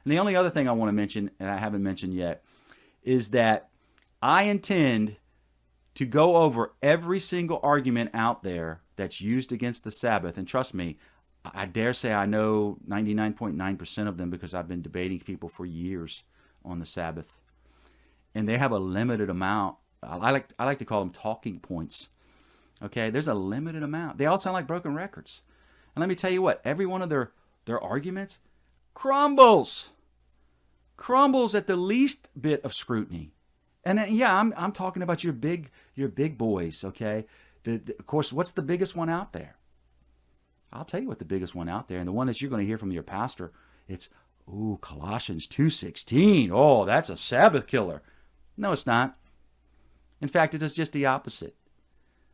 And the only other thing I want to mention, and I haven't mentioned yet, is that I intend to go over every single argument out there that's used against the Sabbath. And trust me, I dare say I know 99.9% of them because I've been debating people for years on the Sabbath. And they have a limited amount. I like to call them talking points. Okay, there's a limited amount. They all sound like broken records. And let me tell you what, every one of their arguments crumbles at the least bit of scrutiny. And then, yeah, I'm talking about your big boys, okay? Of course, what's the biggest one out there? I'll tell you what the biggest one out there, and the one that you're going to hear from your pastor, it's, Colossians 2:16. Oh, that's a Sabbath killer. No, it's not. In fact, it is just the opposite.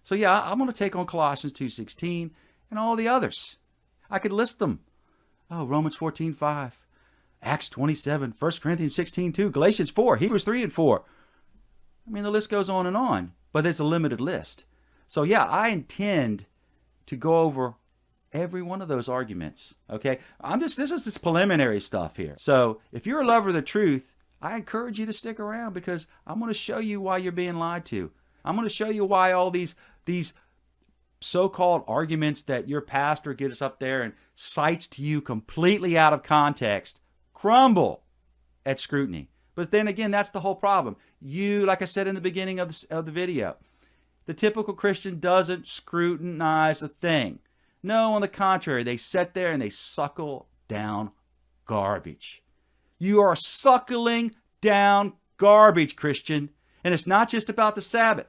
So yeah, I'm going to take on Colossians 2:16 and all the others. I could list them. Romans 14:5, Acts 27, 1 Corinthians 16:2, Galatians 4, Hebrews 3 and 4. I mean, the list goes on, but it's a limited list. So yeah, I intend to go over every one of those arguments. Okay, this is preliminary stuff here. So if you're a lover of the truth, I encourage you to stick around because I'm going to show you why you're being lied to. I'm going to show you why all these so-called arguments that your pastor gets up there and cites to you completely out of context crumble at scrutiny. But then again, that's the whole problem. You, like I said in the beginning of the video, the typical Christian doesn't scrutinize a thing. No, on the contrary, they sit there and they suckle down garbage. You are suckling down garbage, Christian. And it's not just about the Sabbath.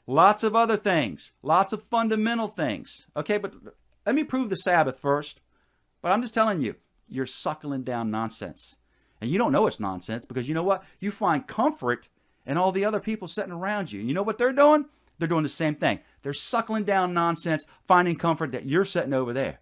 Lots of other things. Lots of fundamental things. Okay, but let me prove the Sabbath first. But I'm just telling you, you're suckling down nonsense. And you don't know it's nonsense because you know what? You find comfort in all the other people sitting around you. You know what they're doing? They're doing the same thing. They're suckling down nonsense, finding comfort that you're sitting over there.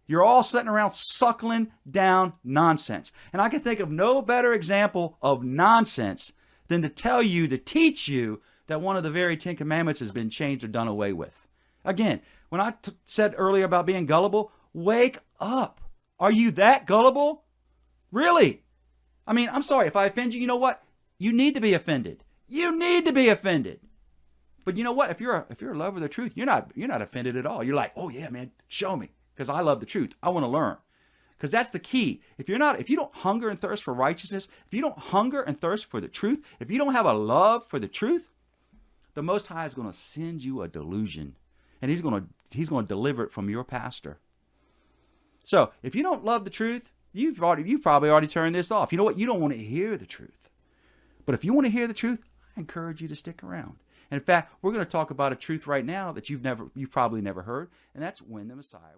You're all sitting around suckling down nonsense. And I can think of no better example of nonsense than to teach you that one of the very 10 Commandments has been changed or done away with. Again, when I said earlier about being gullible, wake up. Are you that gullible? Really? I mean, I'm sorry. If I offend you, you know what? You need to be offended. You need to be offended. But you know what? If you're a lover of the truth, you're not offended at all. You're like, oh yeah, man, show me. Because I love the truth. I want to learn. Because that's the key. If you don't hunger and thirst for righteousness, if you don't hunger and thirst for the truth, if you don't have a love for the truth, the Most High is going to send you a delusion. And he's going to deliver it from your pastor. So if you don't love the truth, you've probably already turned this off. You know what? You don't want to hear the truth. But if you want to hear the truth, I encourage you to stick around. And in fact, we're going to talk about a truth right now that you've probably never heard, and that's when the Messiah